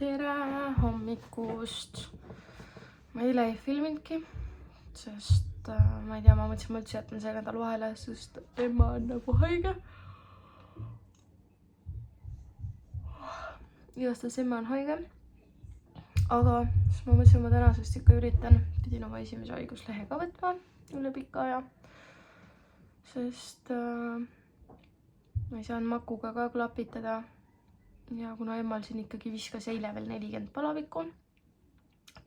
tere hommikust. Ma eile ei filminudki, sest ma ei tea, ma mõtlesin, ma üldse jätan see nädal vahele, sest ema on nagu haige. Igastahes ema on haige. Aga siis ma mõtlesin, ma tänasest ikka üritan. Pidin oma esimese haiguslehe ka võtma üle pika aja. Sest ma ei saanud makuga ka klapitada. Ja kuna emal siin ikkagi viskas eile veel 40 palavikku.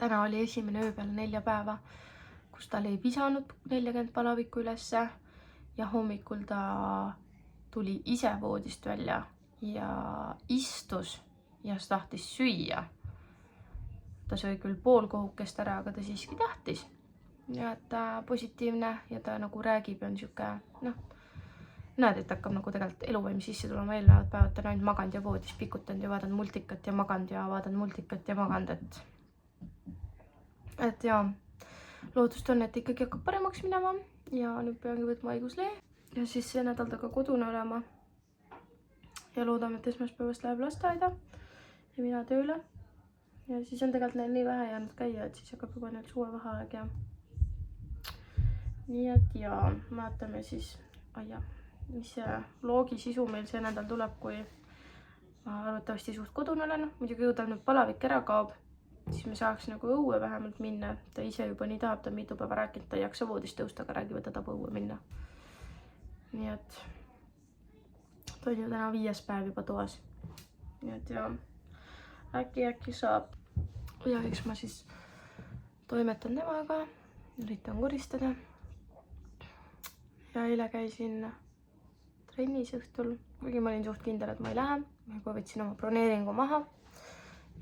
Täna oli esimene öö peale 4 päeva, kus tal ei pisanud 40 palavikku ülesse. Ja hommikul ta tuli ise voodist välja ja istus ja tahtis süüa. Ta söi küll pool kohukest ära, aga ta siiski tahtis. Ja ta positiivne ja ta nagu räägib ja on siuke, näed, et hakkab nagu tegelikult eluvaim sisse tulema. Eelnevad päevad ta on ainult maganud ja voodis pikutanud ja vaadanud multikat ja maganud ja vaadanud multikat ja maganud, et ja lootust on, et ikkagi hakkab paremaks minema ja nüüd peangi võtma haiguslehe ja siis see nädal ta ka kodune olema ja loodame, et esmaspäevast läheb lasteaeda ja mina tööle ja siis on tegelikult neil nii vähe jäänud käia, et siis hakkab juba neil suvevaheaeg ja nii et ja vaatame siis, mis vlogi sisu meil see nädal tuleb, kui ma arvatavasti suht kodune olen. Muidugi kui tal nüüd palavik ära kaob, siis me saaks nagu õue vähemalt minna. Ta ise juba nii tahab, ta mitu päeva rääkinud, ta ei jaksa voodist tõusta, aga räägib, et ta tahab õue minna. Nii et ta on ju täna 5. päev juba toas. Nii et ja äkki saab. Ja eks ma siis toimetan temaga, üritan koristada. Ja eile käisin trennis õhtul, kuigi ma olin suht kindel, et ma ei lähe. Ma juba võtsin oma broneeringu maha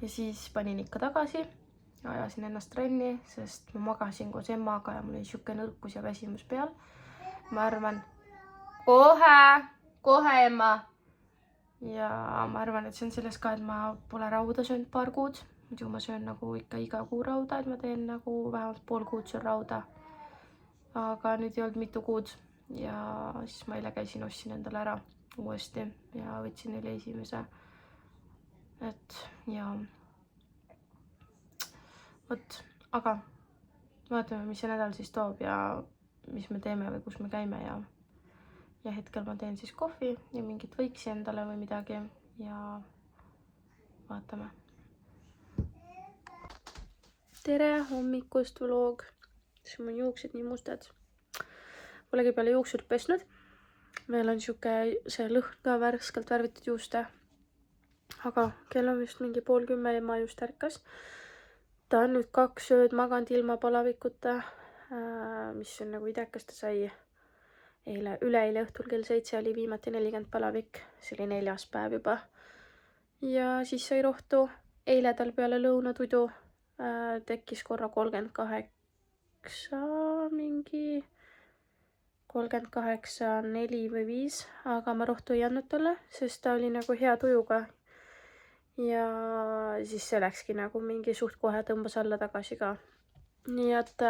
ja siis panin ikka tagasi ja ajasin ennast trenni, sest ma magasin koos emaga ja mul oli siuke nõrkus ja väsimus peal. Ma arvan, kohe ema. Ja ma arvan, et see on selles ka, et ma pole rauda söönud paar kuud. Muidu ma söön nagu ikka iga kuu rauda, et ma teen nagu vähemalt pool kuud söön rauda. Aga nüüd ei olnud mitu kuud. Ja siis ma eile käisin, ostsin endale ära uuesti ja võtsin neile esimese. Et ja võt, aga vaatame, mis see nädal siis toob ja mis me teeme või kus me käime ja hetkel ma teen siis kohvi ja mingit võiksi endale või midagi ja vaatame. Tere hommikust vlog. Siis on juuksed nii mustad. Polegi peale juuksud pesnud. Meil on siuke see lõhn ka värskelt värvitud juuste. Aga kell on vist mingi 9:30 ja ma just ärkas. Ta on nüüd 2 ööd maganud ilma palavikuta, mis on nagu idekas. Ta sai üleeile õhtul kell 7 oli viimati 40 palavik. See oli 4. päev juba. Ja siis sai rohtu. Eile tal peale lõunatudu tekkis korra 38 mingi 38, 4 või 5, aga ma rohtu ei andnud talle, sest ta oli nagu hea tujuga. Ja siis see läkski nagu mingi suht kohe tõmbas alla tagasi ka. Nii et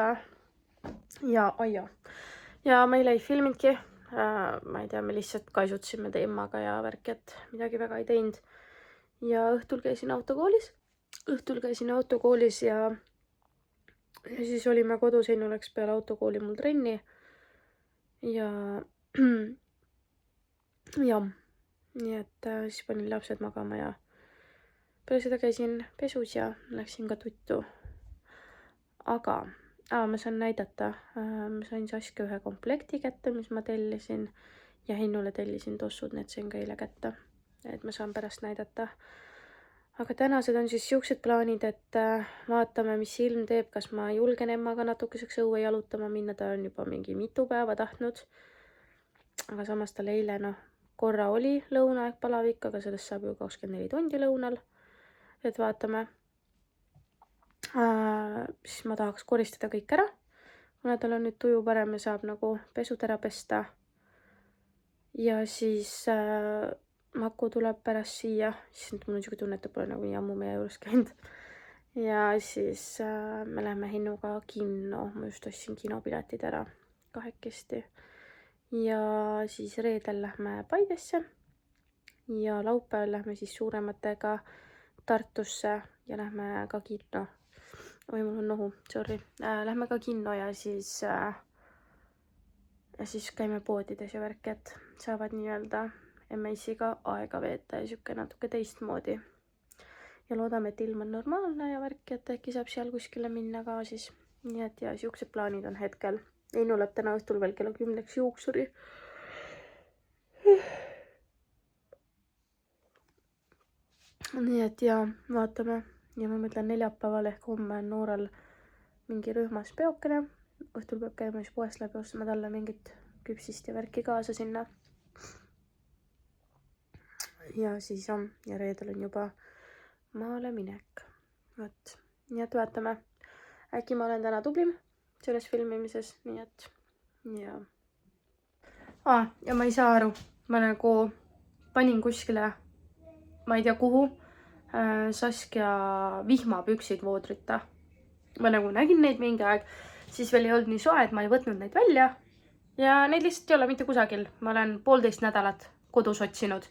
ja ma eile ei filminudki. Ma ei tea, me lihtsalt kaisutsime teemaga ja värk, et midagi väga ei teinud. Ja õhtul käisin autokoolis ja siis olime kodus, Ennu läks peale autokooli mul trenni. Ja nii et siis panin lapsed magama ja peale seda käisin pesus ja läksin ka tuttu. Aga ma saan näidata, ma sain Saske ühe komplekti kätte, mis ma tellisin ja Hennule tellisin tossud, need sain ka eile kätte, et ma saan pärast näidata. Aga tänased on siis siuksed plaanid, et vaatame, mis ilm teeb, kas ma julgen emaga natukeseks õue jalutama minna. Ta on juba mingi mitu päeva tahtnud. Aga samas tal eile korra oli lõunaaeg palavik, aga sellest saab ju 24 tundi lõunal. Et vaatame. Siis ma tahaks koristada kõik ära. Kuna tal on nüüd tuju parem ja saab nagu pesud ära pesta. Ja siis Maku tuleb pärast siia, siis mul on siuke tunne, et ta pole nagu nii ammu meie juures käinud. Ja siis me läheme Hennuga kinno, ma just ostsin kinopiletid ära 2. Ja siis reedel lähme Paidesse ja laupäeval lähme siis suurematega Tartusse ja lähme ka kinno. Oi, mul on nohu, sorry. Lähme ka kinno ja siis käime poodides ja värk, et saavad nii-öelda MS-iga aega veeta ja siuke natuke teistmoodi. Ja loodame, et ilm on normaalne ja värk, et äkki saab seal kuskile minna ka siis. Nii et ja siuksed plaanid on hetkel. Einu läheb täna õhtul veel kella 10 juuksuri. Nii et ja vaatame. Ja ma mõtlen neljapäeval ehk homme on Nooral mingi rühmas peokene. Õhtul peab käima siis poest läbi ostma talle mingit küpsist ja värki kaasa sinna. Ja siis on. Ja reedel on juba maale minek. Võt. Nii et vaatame. Äkki ma olen täna tublim selles filmimises. Nii et ja. Ja ma ei saa aru. Ma nagu panin kuskile, ma ei tea kuhu, Saskia vihmapüksid voodrita. Ma nagu nägin neid mingi aeg, siis veel ei olnud nii soe, et ma ei võtnud neid välja. Ja neid lihtsalt ei ole mitte kusagil. Ma olen 1,5 nädalat kodus otsinud.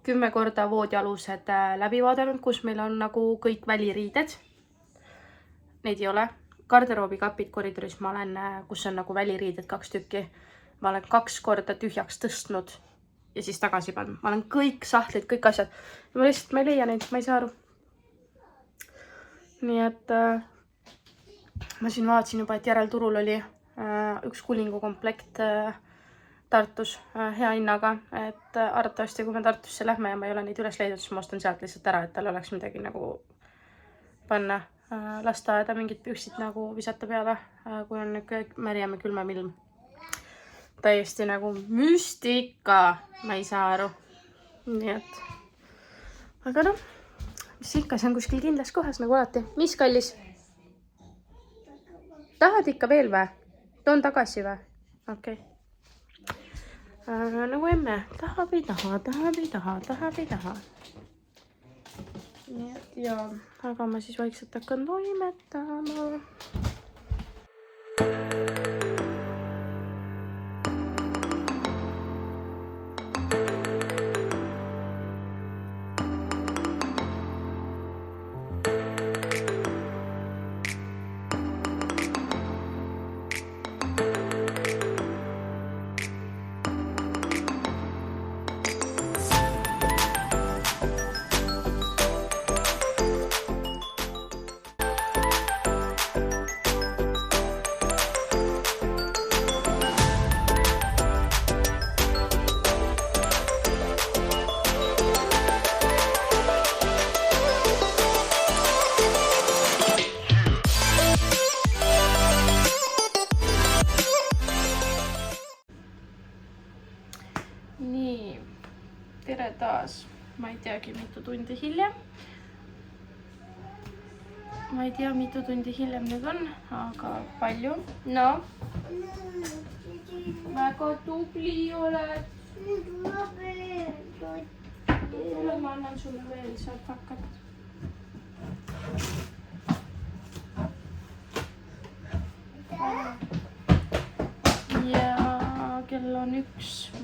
10 korda voodialused läbi vaadanud, kus meil on nagu kõik väliriided. Neid ei ole. Garderoobikapid koridoris ma olen, kus on nagu väliriided 2 tükki. Ma olen 2 korda tühjaks tõstnud ja siis tagasi pannud. Ma olen kõik sahtlid, kõik asjad. Ma lihtsalt ma ei leia neid, ma ei saa aru. Nii et ma siin vaatasin juba, et järelturul oli üks kulingu komplekt Tartus hea hinnaga. Et arvatavasti, kui me Tartusse lähme ja ma ei ole neid üles leidnud, siis ma ostan sealt lihtsalt ära, et tal oleks midagi nagu panna lasteaeda mingid püksid nagu visata peale, kui on märjam ja külmem ilm. Täiesti nagu müstika, ma ei saa aru. Nii et. Aga noh, mis ikka, see on kuskil kindlas kohas nagu alati. Mis kallis? Tahad ikka veel või? Toon tagasi või? Okei. Nagu emme, tahab ei taha, tahab ei taha, tahab ei taha. Nii et ja, aga ma siis vaikselt hakkan toimetama. Nii, tere taas. Ma ei teagi, mitu tundi hiljem. Ma ei tea, mitu tundi hiljem nüüd on, aga palju. No, väga tubli oled. Tule, ma annan sulle veel sealt hakkad. Ja kell on 1.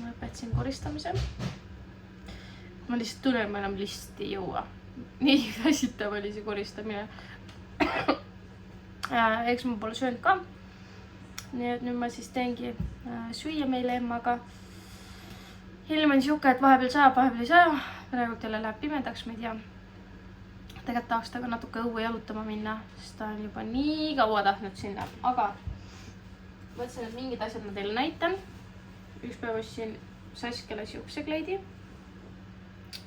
Ma lõpetasin koristamise. Ma lihtsalt tunnen, ma enam lihtsalt ei jõua. Nii väsitav oli see koristamine. Eks ma pole söönud ka. Nii et nüüd ma siis teengi süüa meile emmaga. Ilm on siuke, et vahepeal saab, vahepeal ei saa. Praegu jälle läheb pimedaks, ma ei tea. Tegelikult tahaks taga natuke õue jalutama minna, sest ta on juba nii kaua tahtnud sinna. Aga mõtlesin, et mingid asjad ma teile näitan. Üks päev ostsin Saskiale siukse kleidi.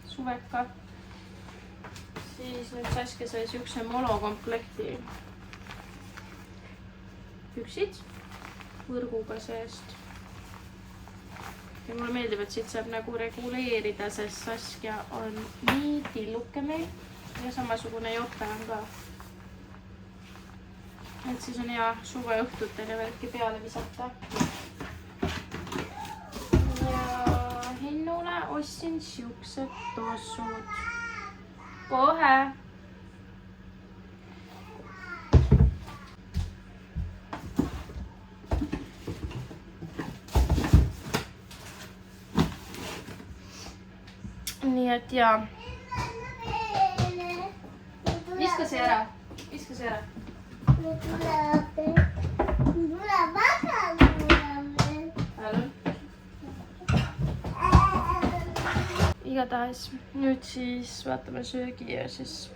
Suveka. Siis nüüd Saskia sai siukse molokomplekti püksid võrguga seest. Ja mulle meeldib, et siit saab nagu reguleerida, sest Saskia on nii tilluke meil ja samasugune jope on ka. Et siis on hea suveõhtutel ja värki peale visata. Ja Hinnule ostsin siuksed tossud. Kohe! Nii et ja see ära. Viska see ära. Tuleb väga kuulame. Igatahes nüüd siis vaatame söögi ja siis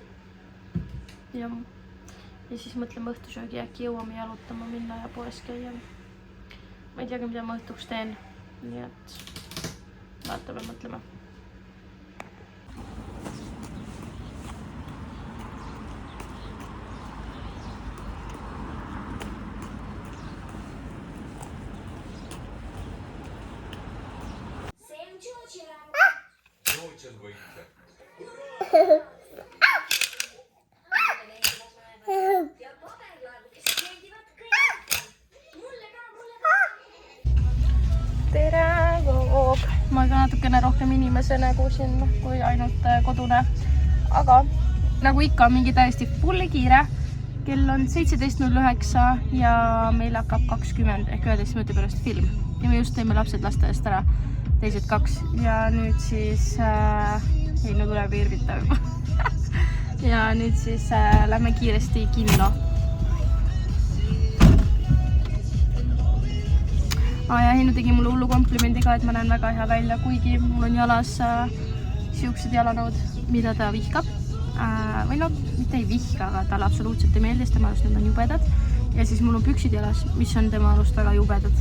mõtleme õhtusöögi, äkki jõuame jalutama minna ja poes käia. Ma ei teagi, mida ma õhtuks teen. Nii et vaatame, mõtleme. Tere, Voog! Ma olen ka natukene rohkem inimese nägu siin kui ainult kodune. Aga nagu ikka on mingi täiesti fulli kiire. Kell on 17.09 ja meil hakkab 20 ehk 11 minuti pärast film. Ja me just teeme lapsed lasteaiast ära. Teised 2. Ja nüüd siis... Ei, no tuleb irvitav juba. Ja nüüd siis lähme kiiresti kinno. Ja Heinu tegi mulle hullu komplimendi ka, et ma näen väga hea välja, kuigi mul on jalas siuksed jalanõud, mida ta vihkab. Või no, mitte ei vihka, aga talle absoluutselt ei meeldi, sest tema arust need on jubedad. Ja siis mul on püksid jalas, mis on tema arust väga jubedad.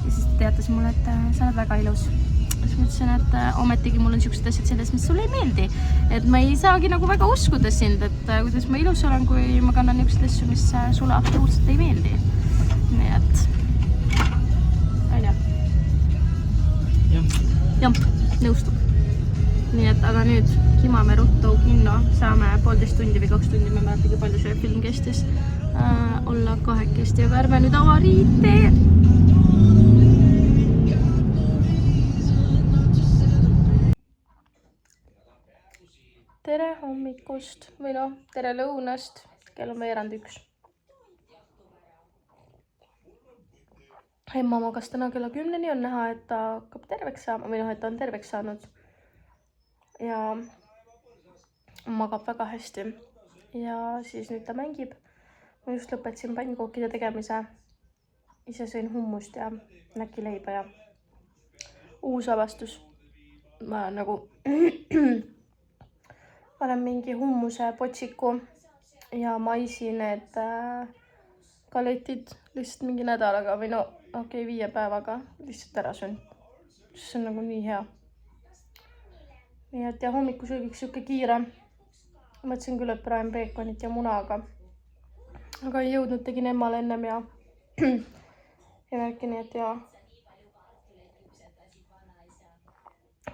Ja siis ta teatas mulle, et sa oled väga ilus. Siis mõtlesin, et ometigi mul on siuksed asjad selles, mis sulle ei meeldi. Et ma ei saagi nagu väga uskuda sind, et kuidas ma ilus olen, kui ma kannan niisugused asju, mis sulle absoluutselt ei meeldi. Nii et... Jamp, nõustub. Nii et, aga nüüd kimame ruttu kinno, saame 1,5 tundi või 2 tundi, me mäletagi palju see film kestis, olla kahekesti, aga ärme nüüd avariid tee. Tere hommikust või noh, tere lõunast, kell on 1:15. Emma magas täna kella 10-ni, on näha, et ta hakkab terveks saama või noh, et ta on terveks saanud. Ja magab väga hästi. Ja siis nüüd ta mängib. Ma just lõpetasin pannkookide tegemise. Ise sõin hummust ja näkileiba ja uus avastus. Ma nagu panen mingi hummuse potsiku ja maisi need galetid lihtsalt mingi nädalaga või no okei, 5 päevaga lihtsalt ära söön. See on nagu nii hea. Nii et ja hommikusöögiks siuke kiire. Mõtlesin küll, et praen beekonit ja munaga. Aga ei jõudnud, tegin emmale ennem ja värki, nii et ja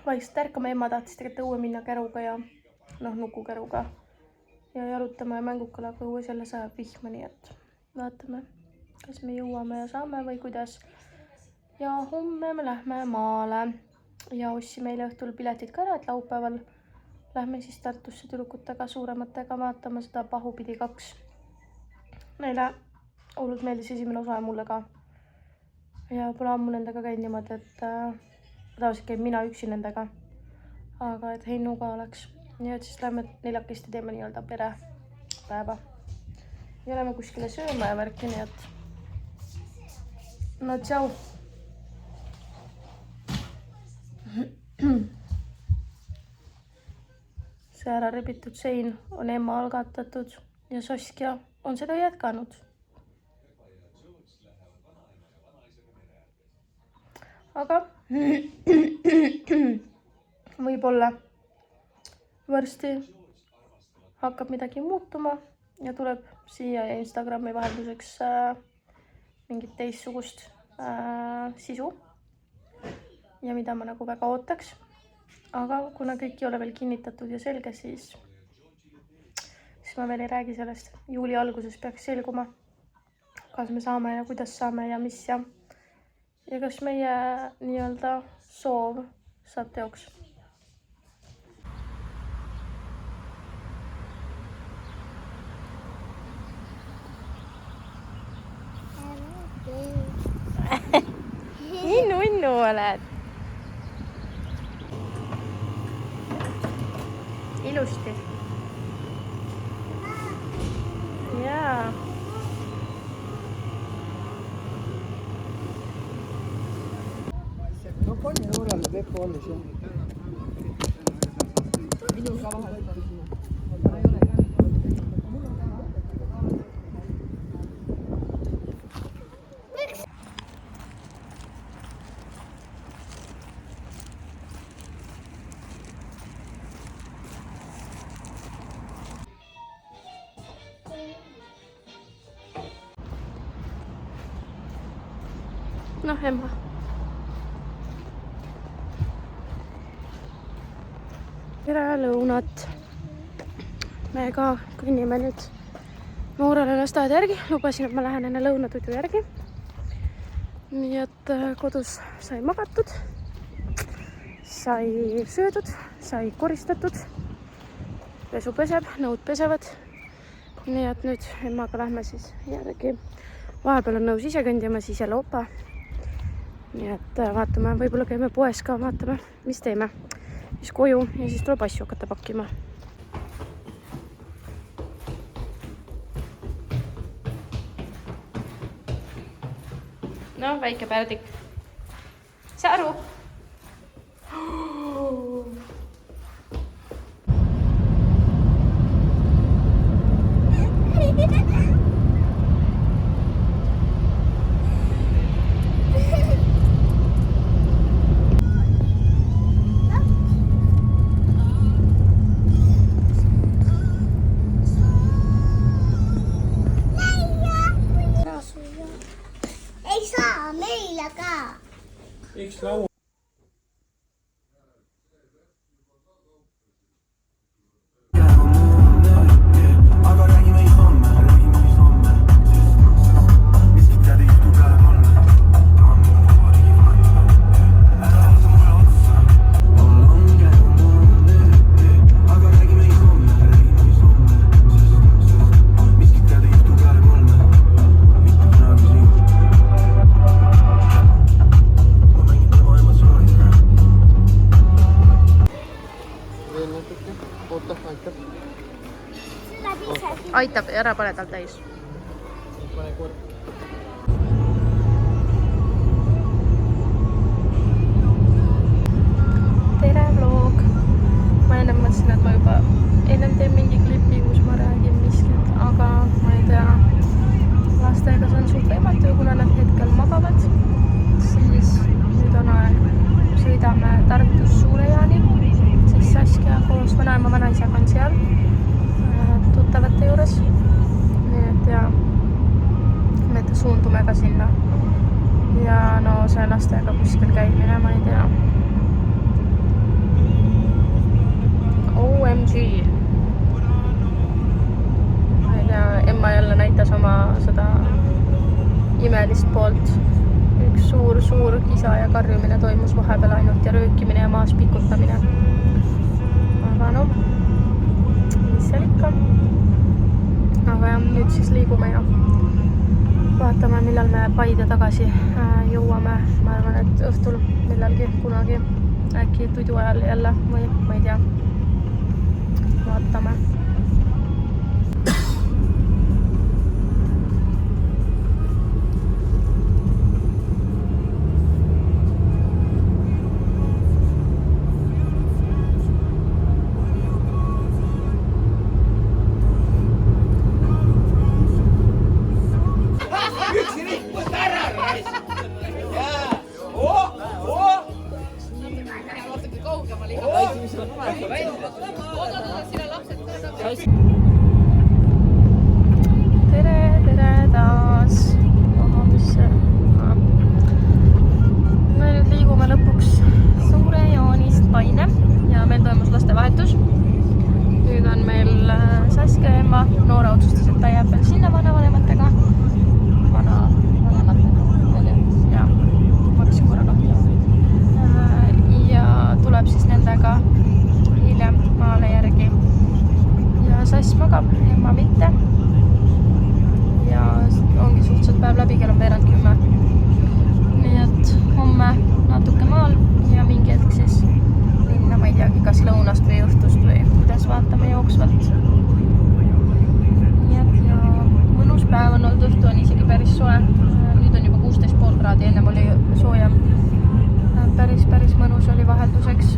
vaikselt ärkama. Emma tahtis tegelikult õue minna käruga ja noh, nukukäruga ja jalutama ja mängukale, aga õues jälle sajab vihma, nii et vaatame, kas me jõuame ja saame või kuidas. Ja homme me lähme maale ja ostsime eile õhtul piletid ka ära, et laupäeval lähme siis Tartusse tüdrukutega suurematega vaatama seda Pahupidi 2. Neile hullult meeldis esimene osa ja mulle ka. Ja pole ammu nendega käinud niimoodi, et tavaliselt käib mina üksi nendega. Aga et Heinu ka oleks. Ja et siis lähme neljakesti teeme nii-öelda perepäeva. Ja oleme kuskile sööma ja värki, nii et no tšau. See ära rebitud sein on Emma algatatud ja Saskia on seda jätkanud. Aga võib-olla varsti hakkab midagi muutuma ja tuleb siia ja Instagrami vahelduseks mingit teistsugust sisu ja mida ma nagu väga ootaks. Aga kuna kõik ei ole veel kinnitatud ja selge, siis ma veel ei räägi sellest. Juuli alguses peaks selguma, kas me saame ja kuidas saame ja mis ja kas meie nii-öelda soov saab teoks. Nii nunnu oled. Ilusti. Vepo alles jah. Minul ka vahel küsima. Ma ei ole noh, Emma. Tere lõunat. Me ka kõnnime nüüd noorele lasteaeda järgi. Lubasin, et ma lähen enne lõunatudu järgi. Nii et kodus sai magatud, sai söödud, sai koristatud, pesu peseb, nõud pesevad. Nii et nüüd Emmaga lähme siis järgi. Vahepeal on nõus ise kõndima, siis jälle opa. Nii et vaatame, võib-olla käime poes ka, vaatame, mis teeme. Siis koju ja siis tuleb asju hakata pakkima. No, väike pärdik. Saa aru? Ei saa meillä ka. Eiks laua? Aitab ja ära pane tal täis. Pane kord. Tere vlog. Ma ennem mõtlesin, et ma juba ennem teen mingi klipi, kus ma räägin miskit, aga ma ei tea. Lastega see on suht võimatu ja kuna nad hetkel magavad, siis nüüd on aeg. Sõidame Tartus Suurejaani, siis Saskia koos vanaema vanaisaga on seal tuttavate juures. Nii et ja me suundume ka sinna. Ja no see lastega kuskil käimine, ma ei tea. OMG. Ma ei tea, Emma jälle näitas oma seda imelist poolt. Üks suur kisa ja karjumine toimus vahepeal ainult ja röökimine ja maas pikutamine. Aga no, mis seal ikka. Aga jah, nüüd siis liigume ja vaatame, millal me Paide tagasi jõuame. Ma arvan, et õhtul millalgi kunagi äkki tudu ajal jälle või ma ei tea. Vaatame. Tere taas. Me nüüd liigume lõpuks Suurejaanist Paide ja meil toimus lastevahetus. Nüüd on meil Saskia ja Emma. Noore otsustas, et ta jääb veel sinna vanavanematega. Ja maksin korraga. Ja tuleb siis nendega hiljem maale järgi. Ja Sass magab, Emma mitte. Ja ongi suhteliselt päev läbi, kell on 9:10. Nii et homme natuke maal ja mingi hetk siis minna, ma ei teagi, kas lõunast või õhtust või kuidas vaatame jooksvalt. Nii et ja mõnus päev on olnud, õhtu on isegi päris soe. Nüüd on juba 16,5 kraadi, ennem oli soojem. päris mõnus oli vahelduseks.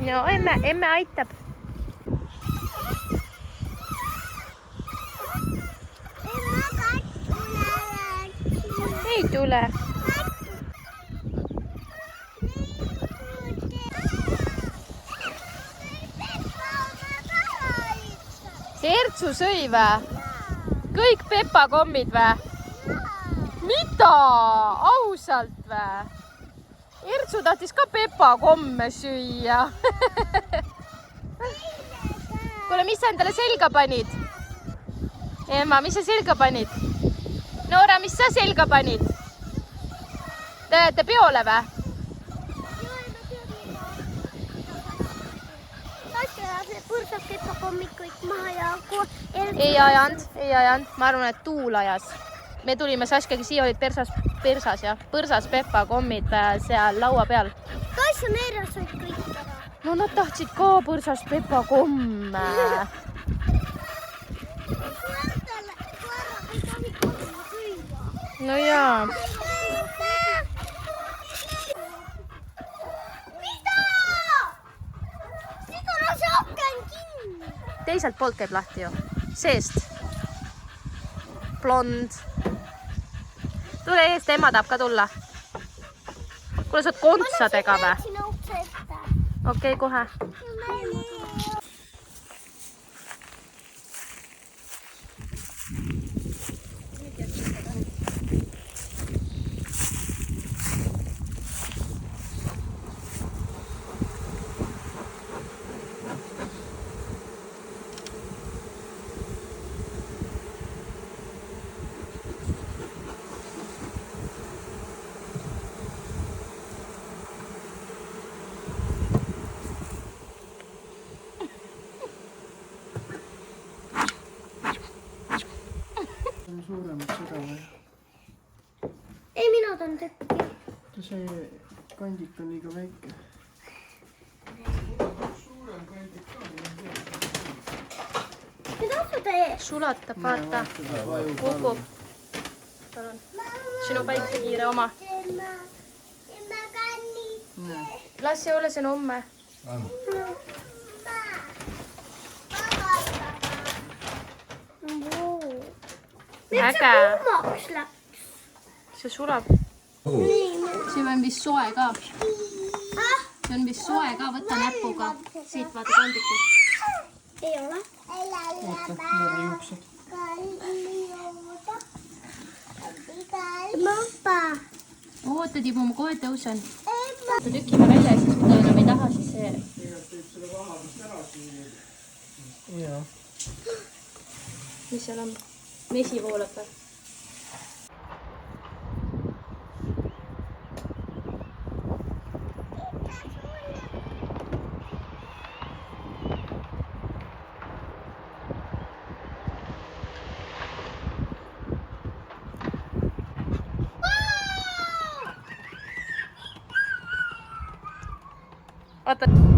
No emme aitab. Ei tule. Ertsu sõi vä? Kõik pepakommid vä? Mida? Ausalt vä? Ertsu tahtis ka pepakomme süüa. Kuule, mis sa endale selga panid? Emma, mis sa selga panid? Noora, mis sa selga panid? Te lähete peole vä? Põrsas pepakommid kõik maha ja Ei ajanud. Ma arvan, et tuul ajas. Me tulime Saskaga, siia olid põrsas pepakommid seal laua peal. Kas on eerasid kõik ära? No nad tahtsid ka põrsas pepakomme. No jaa. Mida? Siga lase aken kinni. Teiselt poolt käib lahti ju. Seest. Blond. Tule eest, ema tahab ka tulla. Kuule, sa oled kontsadega vä? Okei, kohe. Suuremat seda või? Ei, mina tahan tekki. See kandik on liiga väike. Suurem kandik ka. Mida sa teed? Sulatab, vaata. Kukub. Palun. Sinu päikekiire oma. Emma kanni. Las ei ole, see on homme. Äge. Kuumaks läks. See sulab. Nii. See on vist soe ka. See on vist soe ka, võta näpuga. Siit vaata kandikust. Ei ole. Oota, mul juuksed. Mampa. Oota, Tiibu, ma kohe tõusen. Tükime välja ja siis, kui ta enam ei taha, siis see... Jaa. Mis seal on? Vesi voolab või? Oota.